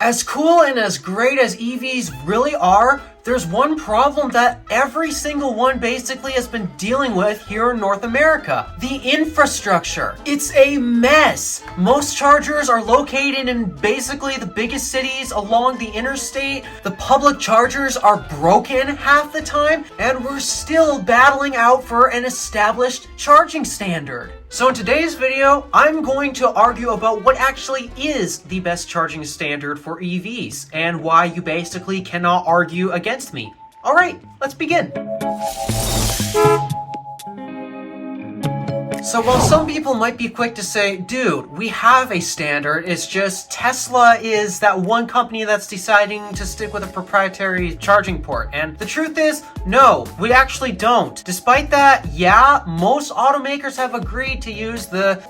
As cool and as great as EVs really are, there's one problem that every single one basically has been dealing with here in North America. The infrastructure. It's a mess. Most chargers are located in basically the biggest cities along the interstate. The public chargers are broken half the time, and we're still battling out for an established charging standard. So in today's video, I'm going to argue about what actually is the best charging standard for EVs and why you basically cannot argue against me. All right, let's begin. So while some people might be quick to say, dude, we have a standard, it's just Tesla is that one company that's deciding to stick with a proprietary charging port. And the truth is, no, we actually don't. Despite that, yeah, most automakers have agreed to use the,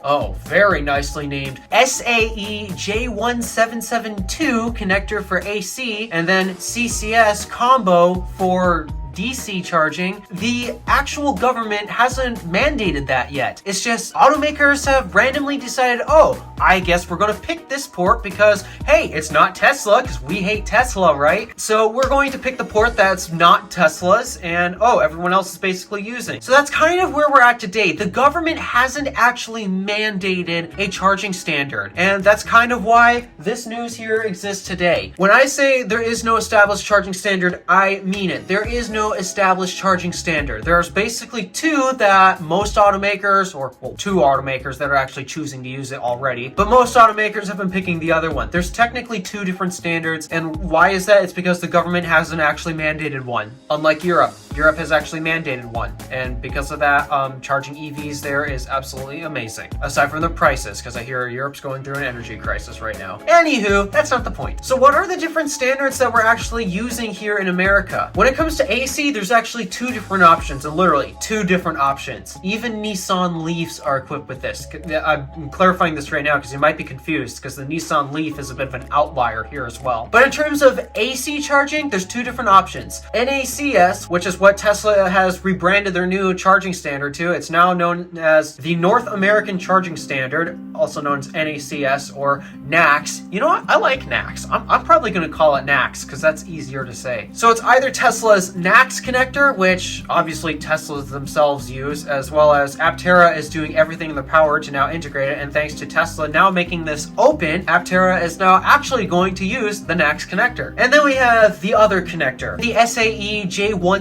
very nicely named SAE J1772 connector for AC and then CCS combo for DC charging. The actual government hasn't mandated that yet. It's just automakers have randomly decided, I guess we're gonna pick this port because, hey, it's not Tesla, because we hate Tesla, right? So we're going to pick the port that's not Tesla's and, everyone else is basically using. So that's kind of where we're at today. The government hasn't actually mandated a charging standard, and that's kind of why this news here exists today. When I say there is no established charging standard, I mean it. There is no established charging standard. There's basically two that most automakers, two automakers that are actually choosing to use it already, but most automakers have been picking the other one. There's technically two different standards, and why is that? It's because the government hasn't actually mandated one. Unlike Europe. Europe has actually mandated one, and because of that, charging EVs there is absolutely amazing. Aside from the prices, because I hear Europe's going through an energy crisis right now. Anywho, that's not the point. So what are the different standards that we're actually using here in America? When it comes to AC, there's actually two different options, and literally two different options. Even Nissan Leafs are equipped with this. I'm clarifying this right now because you might be confused, because the Nissan Leaf is a bit of an outlier here as well. But in terms of AC charging, there's two different options. NACS, which is what Tesla has rebranded their new charging standard to. It's now known as the North American Charging Standard, also known as NACS or NACS. You know what? I like NACS. I'm probably going to call it NACS because that's easier to say. So it's either Tesla's NACS connector, which obviously Teslas themselves use, as well as Aptera is doing everything in their power to now integrate it, and thanks to Tesla now making this open, Aptera is now actually going to use the NACS connector. And then we have the other connector, the SAE J1772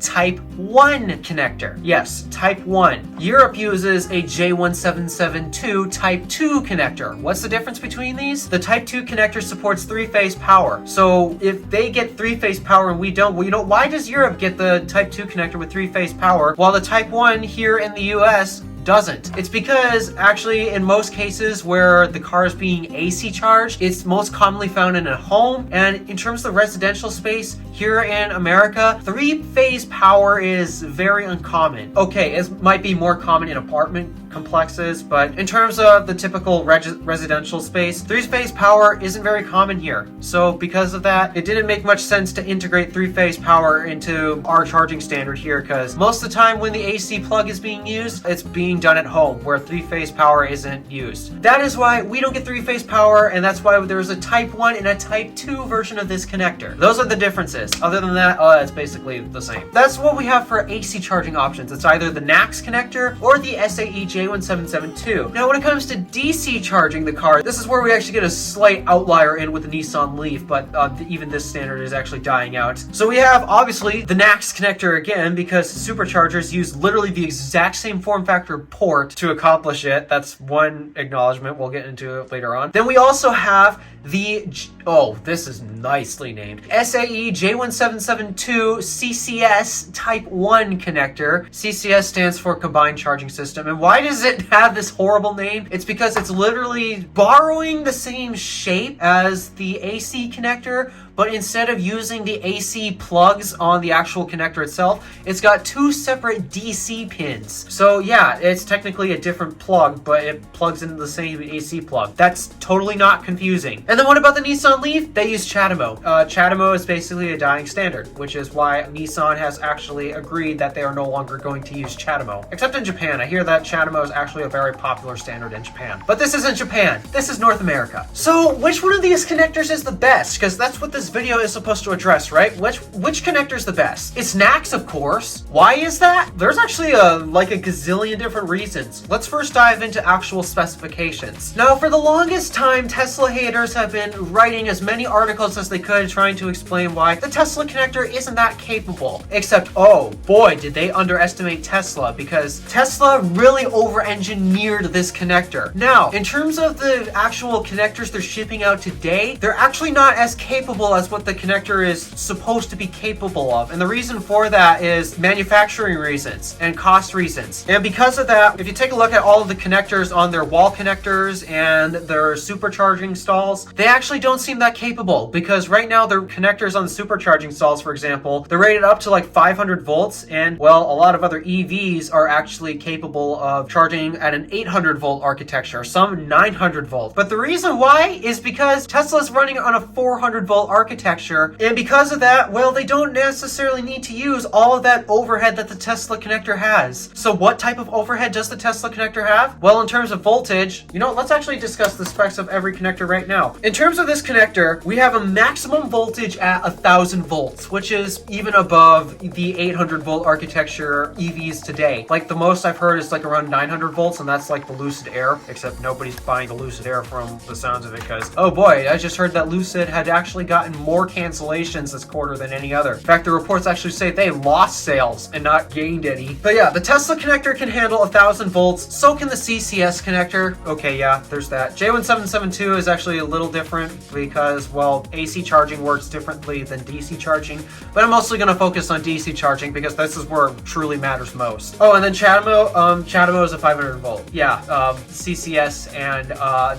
Type 1 connector. Yes, Type 1. Europe uses a J1772 Type 2 connector. What's the difference between these? The Type 2 connector supports three-phase power. So if they get three-phase power and we don't, why does Europe get the Type 2 connector with three-phase power while the Type 1 here in the US doesn't? It's because actually in most cases where the car is being AC charged, it's most commonly found in a home, and in terms of the residential space here in America, three-phase power is very uncommon. Okay, it might be more common in apartment complexes, but in terms of the typical residential space, three-phase power isn't very common here. So because of that, it didn't make much sense to integrate three-phase power into our charging standard here, because most of the time when the AC plug is being used, it's being done at home where three-phase power isn't used. That is why we don't get three-phase power, and that's why there's a Type 1 and a Type 2 version of this connector. Those are the differences. Other than that, it's basically the same. That's what we have for AC charging options. It's either the NACS connector or the SAE J1772. Now, when it comes to DC charging the car, this is where we actually get a slight outlier in with the Nissan Leaf, but even this standard is actually dying out. So we have, obviously, the NACS connector again, because superchargers use literally the exact same form factor port to accomplish it. That's one acknowledgement. We'll get into it later on. Then we also have the, this is nicely named, SAE J1772 CCS Type 1 connector. CCS stands for Combined Charging System. And why does it have this horrible name? It's because it's literally borrowing the same shape as the AC connector, but instead of using the AC plugs on the actual connector itself, it's got two separate DC pins. So yeah, it's technically a different plug, but it plugs into the same AC plug. That's totally not confusing. And then what about the Nissan Leaf? They use CHAdeMO. CHAdeMO is basically a dying standard, which is why Nissan has actually agreed that they are no longer going to use CHAdeMO. Except in Japan. I hear that CHAdeMO is actually a very popular standard in Japan. But this isn't Japan. This is North America. So which one of these connectors is the best? Because that's what this video is supposed to address, right? Which connector is the best? It's NACS, of course. Why is that? There's actually like a gazillion different reasons. Let's first dive into actual specifications. Now, for the longest time, Tesla haters have been writing as many articles as they could trying to explain why the Tesla connector isn't that capable. Except, oh boy, did they underestimate Tesla, because Tesla really over-engineered this connector. Now, in terms of the actual connectors they're shipping out today, they're actually not as capable as what the connector is supposed to be capable of. And the reason for that is manufacturing reasons and cost reasons. And because of that, if you take a look at all of the connectors on their wall connectors and their supercharging stalls, they actually don't seem that capable, because right now their connectors on the supercharging stalls, for example, they're rated up to like 500 volts, and well, a lot of other EVs are actually capable of charging at an 800 volt architecture, some 900 volt. But the reason why is because Tesla's running on a 400 volt architecture, and because of that, well, they don't necessarily need to use all of that overhead that the Tesla connector has. So what type of overhead does the Tesla connector have? Well, in terms of voltage, you know, let's actually discuss the specs of every connector right now. In terms of this connector, we have a maximum voltage at 1000 volts, which is even above the 800 volt architecture EVs today. Like the most I've heard is like around 900 volts, and that's like the Lucid Air, except nobody's buying the Lucid Air from the sounds of it, because oh boy, I just heard that Lucid had actually gotten more cancellations this quarter than any other. In fact, the reports actually say they lost sales and not gained any. But yeah, the Tesla connector can handle 1000 volts, so can the CCS connector. Okay, yeah, there's that. J1772 is actually a little different because, well, AC charging works differently than DC charging, but I'm mostly going to focus on DC charging because this is where it truly matters most. Oh, and then CHAdeMO is a 500 volt. Yeah, CCS and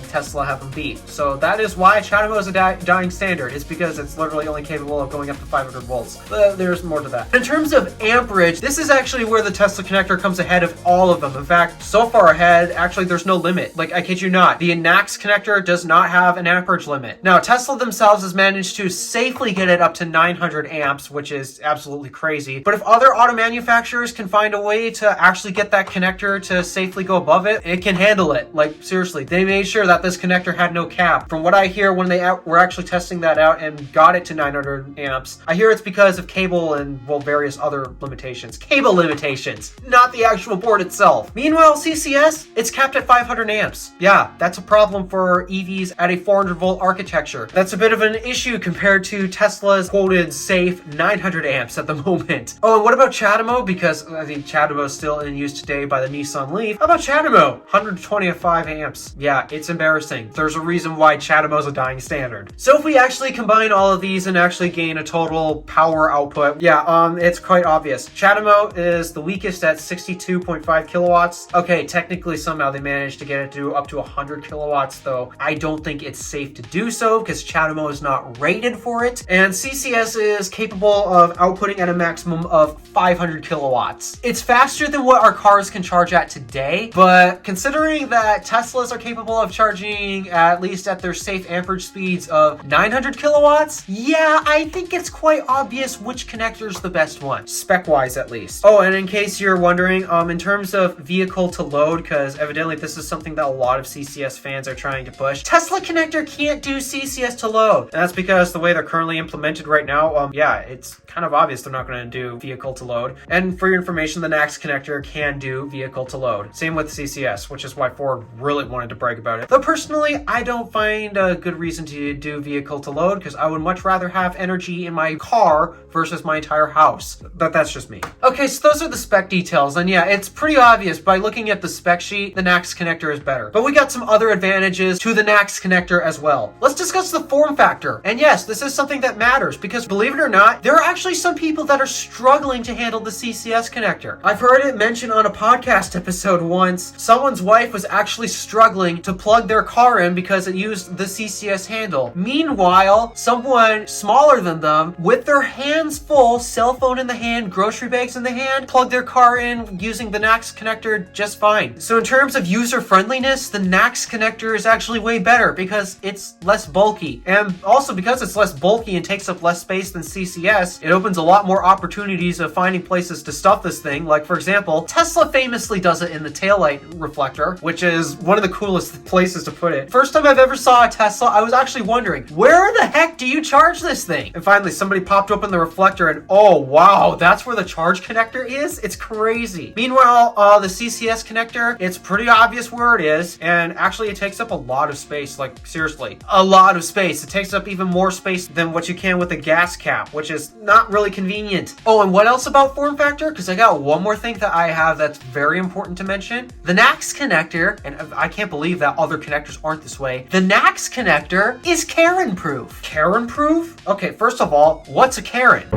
Tesla have them beat. So that is why CHAdeMO is a dying standard. It's because it's literally only capable of going up to 500 volts. There's more to that. In terms of amperage, this is actually where the Tesla connector comes ahead of all of them. In fact, so far ahead, actually there's no limit. Like, I kid you not, the NACS connector does not have an amperage limit. Now, Tesla themselves has managed to safely get it up to 900 amps, which is absolutely crazy. But if other auto manufacturers can find a way to actually get that connector to safely go above it, it can handle it. Like, seriously, they made sure that this connector had no cap. From what I hear, when they were actually testing that out and got it to 900 amps, I hear it's because of cable and, well, various other limitations. Cable limitations, not the actual board itself. Meanwhile, CCS, it's capped at 500 amps. Yeah, that's a problem for EVs at a 400 volt architecture. That's a bit of an issue compared to Tesla's quoted safe 900 amps at the moment. Oh, and what about CHAdeMO? Because I think CHAdeMO is still in use today by the Nissan Leaf. How about CHAdeMO? 125 amps. Yeah, it's embarrassing. There's a reason why CHAdeMO is a dying standard. So if we actually combine all of these and actually gain a total power output, yeah, it's quite obvious. CHAdeMO is the weakest at 62.5 kilowatts. Okay, technically somehow they managed to get it to up to 100 kilowatts, though I don't think it's safe to do so because CHAdeMO is not rated for it. And CCS is capable of outputting at a maximum of 500 kilowatts. It's faster than what our cars can charge at today, but considering that Teslas are capable of charging at least at their safe amperage speeds of 900 kilowatts, yeah, I think it's quite obvious which connector is the best one, spec-wise at least. Oh, and in case you're wondering, in terms of vehicle to load, because evidently this is something that a lot of CCS fans are trying to push, Tesla connector can't do CCS to load. And that's because the way they're currently implemented right now, yeah, it's kind of obvious they're not going to do vehicle to load. And for your information, the NACS connector can do vehicle to load. Same with CCS, which is why Ford really wanted to brag about it. Though personally, I don't find a good reason to do vehicle to load because I would much rather have energy in my car versus my entire house. But that's just me. Okay, so those are the spec details. And yeah, it's pretty obvious by looking at the spec sheet, the NACS connector is better. But we got some other advantages to the NACS connector as well. Let's discuss the form factor. And yes, this is something that matters because believe it or not, there are actually some people that are struggling to handle the CCS connector. I've heard it mentioned on a podcast episode once. Someone's wife was actually struggling to plug their car in because it used the CCS handle. Meanwhile, someone smaller than them with their hands full, cell phone in the hand, grocery bags in the hand, plug their car in using the NACS connector just fine. So in terms of user friendliness, the NACS connector is actually way better because it's less bulky. And also because it's less bulky and takes up less space than CCS, it opens a lot more opportunities of finding places to stuff this thing. Like for example, Tesla famously does it in the taillight reflector, which is one of the coolest places to put it. First time I've ever saw a Tesla, I was actually wondering, where the heck do you charge this thing? And finally somebody popped open the reflector and oh wow, that's where the charge connector is? It's crazy. Meanwhile, the CCS connector, it's pretty obvious where it is, and actually it takes up a lot of space, like seriously, a lot of space. It takes up even more space than what you can with a gas cap, which is not really convenient. Oh, and what else about form factor? Because I got one more thing that I have that's very important to mention. The NACS connector, and I can't believe that other connectors aren't this way, the NACS connector is Karen-proof. Karen-proof? Okay, first of all, what's a Karen?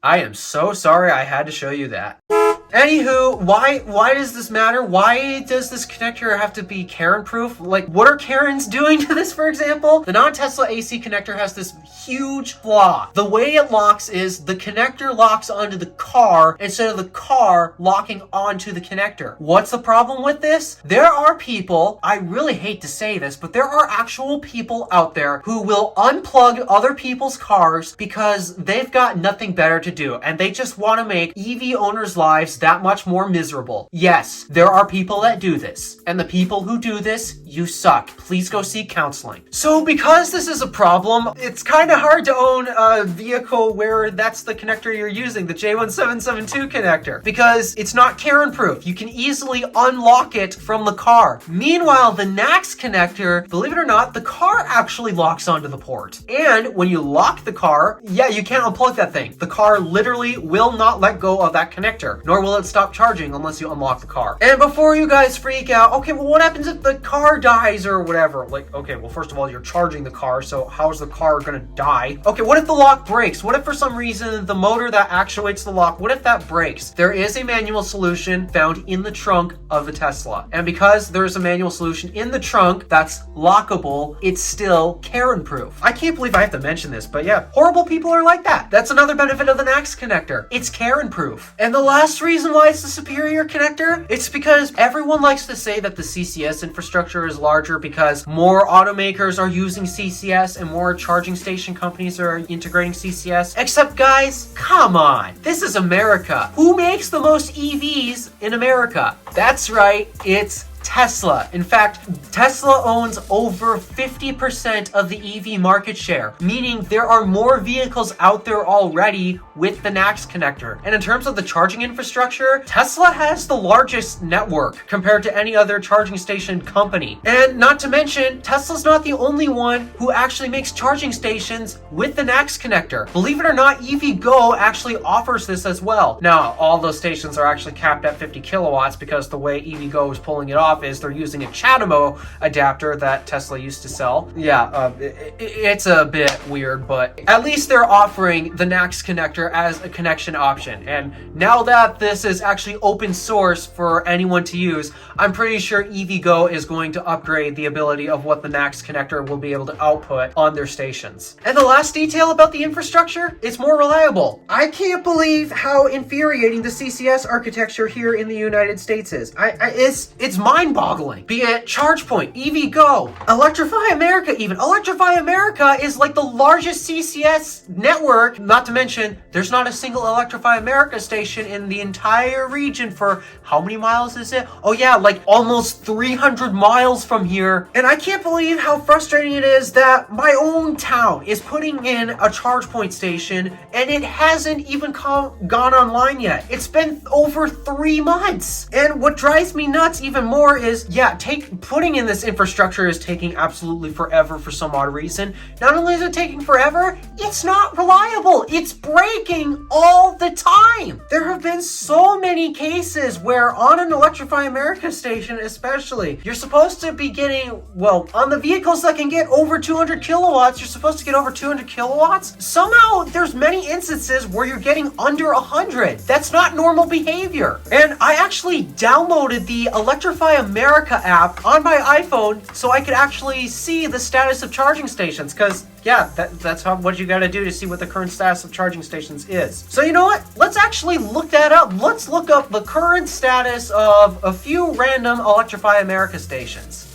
I am so sorry I had to show you that. Anywho, why does this matter? Why does this connector have to be Karen-proof? Like, what are Karens doing to this, for example? The non-Tesla AC connector has this huge flaw. The way it locks is the connector locks onto the car instead of the car locking onto the connector. What's the problem with this? There are people, I really hate to say this, but there are actual people out there who will unplug other people's cars because they've got nothing better to do, and they just want to make EV owners' lives that much more miserable. Yes, there are people that do this, and the people who do this, you suck. Please go seek counseling. So because this is a problem, it's kind of hard to own a vehicle where that's the connector you're using, the J1772 connector, because it's not Karen-proof. You can easily unlock it from the car. Meanwhile, the NACS connector, believe it or not, the car actually locks onto the port. And when you lock the car, yeah, you can't unplug that thing. The car literally will not let go of that connector, nor will it stop charging unless you unlock the car. And before you guys freak out, okay, well, what happens if the car dies or whatever? Like, okay, well, first of all, you're charging the car, so how's the car gonna die? Okay, what if the lock breaks? What if for some reason the motor that actuates the lock, what if that breaks? There is a manual solution found in the trunk of the Tesla. And because there is a manual solution in the trunk that's lockable, it's still Karen-proof. I can't believe I have to mention this, but yeah, horrible people are like that. That's another benefit of the NACS connector. It's Karen-proof. And the last reason why it's the superior connector, it's because everyone likes to say that the CCS infrastructure is larger because more automakers are using CCS and more charging station companies are integrating CCS. Except guys, come on. This is America. Who makes the most EVs in America? That's right, it's Tesla. In fact, Tesla owns over 50% of the EV market share, meaning there are more vehicles out there already with the NACS connector. And in terms of the charging infrastructure, Tesla has the largest network compared to any other charging station company. And not to mention, Tesla's not the only one who actually makes charging stations with the NACS connector. Believe it or not, EVgo actually offers this as well. Now, all those stations are actually capped at 50 kilowatts because the way EVgo is pulling it off is they're using a CHAdeMO adapter that Tesla used to sell. Yeah, it's a bit weird, but at least they're offering the NACS connector as a connection option. And now that this is actually open source for anyone to use, I'm pretty sure EVgo is going to upgrade the ability of what the NACS connector will be able to output on their stations. And the last detail about the infrastructure, it's more reliable. I can't believe how infuriating the CCS architecture here in the United States is. It's mind-boggling. Be it ChargePoint, EVgo, Electrify America even. Electrify America is like the largest CCS network, not to mention there's not a single Electrify America station in the entire region for how many miles is it? Oh yeah, like almost 300 miles from here. And I can't believe how frustrating it is that my own town is putting in a ChargePoint station and it hasn't even gone online yet. It's been over 3 months. And what drives me nuts even more is, yeah, putting in this infrastructure is taking absolutely forever for some odd reason. Not only is it taking forever, it's not reliable. It's breaking all the time. There have been so many cases where on an Electrify America station especially, you're supposed to be getting, well, on the vehicles that can get over 200 kilowatts, you're supposed to get over 200 kilowatts. Somehow there's many instances where you're getting under 100. That's not normal behavior. And I actually downloaded the Electrify America app on my iPhone so I could actually see the status of charging stations, because yeah, that's what you gotta do to see what the current status of charging stations is. So you know what? Let's actually look that up. Let's look up the current status of a few random Electrify America stations.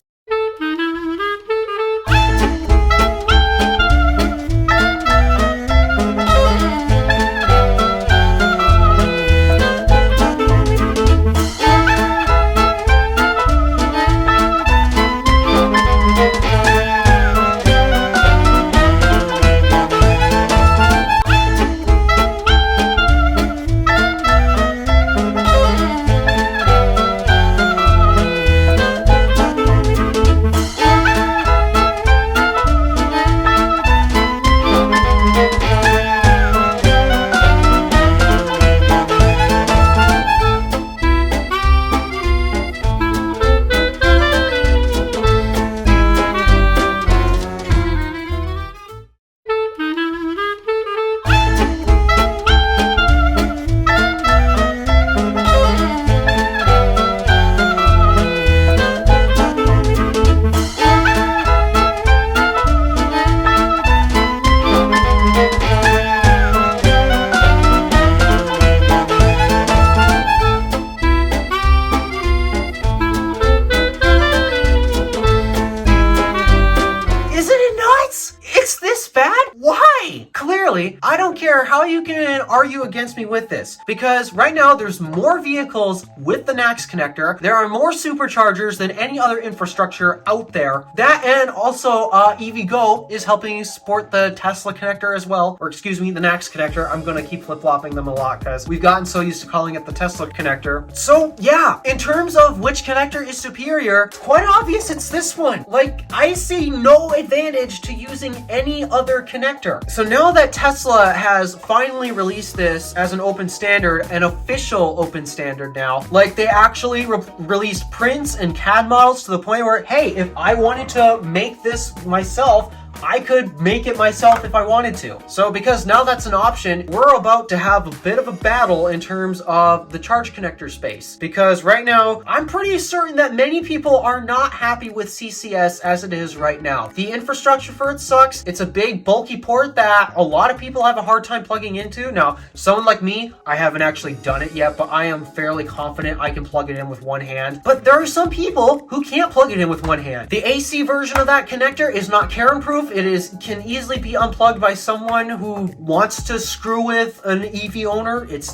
Clearly, I don't care how you can argue against me with this, because right now there's more vehicles with the NACS connector. There are more superchargers than any other infrastructure out there. That, and also EVgo is helping support the Tesla connector as well, or excuse me, the NACS connector. I'm gonna keep flip-flopping them a lot because we've gotten so used to calling it the Tesla connector. So yeah, in terms of which connector is superior, it's quite obvious it's this one. Like, I see no advantage to using any other connector. So now that Tesla has finally released this as an open standard, an official open standard now, like they actually released prints and CAD models to the point where, hey, if I wanted to make this myself, I could make it myself if I wanted to. So because now that's an option, we're about to have a bit of a battle in terms of the charge connector space. Because right now, I'm pretty certain that many people are not happy with CCS as it is right now. The infrastructure for it sucks. It's a big bulky port that a lot of people have a hard time plugging into. Now, someone like me, I haven't actually done it yet, but I am fairly confident I can plug it in with one hand. But there are some people who can't plug it in with one hand. The AC version of that connector is not Karen proof. It can easily be unplugged by someone who wants to screw with an EV owner. It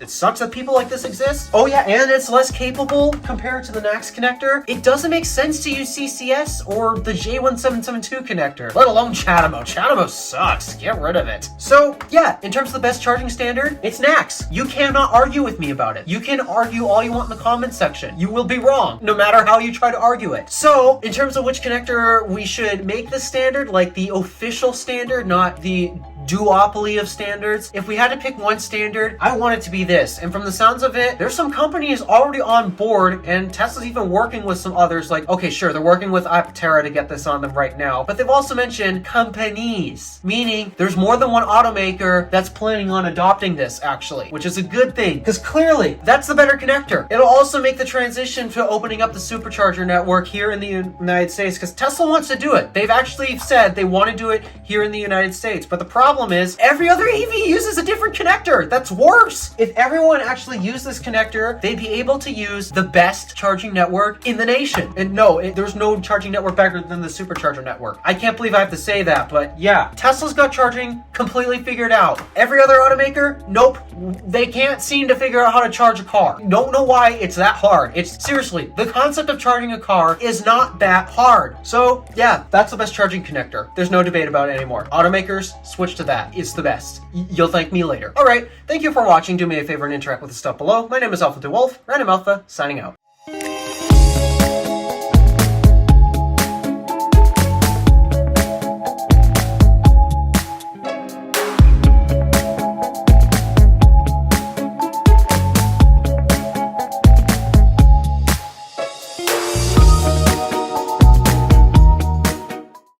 sucks that people like this exist. Oh yeah, and it's less capable compared to the NACS connector. It doesn't make sense to use CCS or the J1772 connector, let alone CHAdeMO. CHAdeMO sucks. Get rid of it. So yeah, in terms of the best charging standard, it's NACS. You cannot argue with me about it. You can argue all you want in the comments section. You will be wrong, no matter how you try to argue it. So in terms of which connector we should make the standard, like the official standard, not the duopoly of standards. If we had to pick one standard, I want it to be this. And from the sounds of it, there's some companies already on board, and Tesla's even working with some others. Like, okay, sure, they're working with Aptera to get this on them right now, but they've also mentioned companies, meaning there's more than one automaker that's planning on adopting this actually, which is a good thing, because clearly that's the better connector. It'll also make the transition to opening up the supercharger network here in the United States, because Tesla wants to do it. They've actually said they want to do it here in the United States, but the problem is every other EV uses a different connector. That's worse. If everyone actually used this connector, they'd be able to use the best charging network in the nation. And no, there's no charging network better than the supercharger network. I can't believe I have to say that, but yeah, Tesla's got charging completely figured out. Every other automaker, nope. They can't seem to figure out how to charge a car. Don't know why it's that hard. It's seriously, the concept of charging a car is not that hard. So yeah, that's the best charging connector. There's no debate about it anymore. Automakers, switch to that. It's the best. You'll thank me later. All right, thank you for watching. Do me a favor and interact with the stuff below. My name is Alpha DeWolf, Random Alpha, signing out.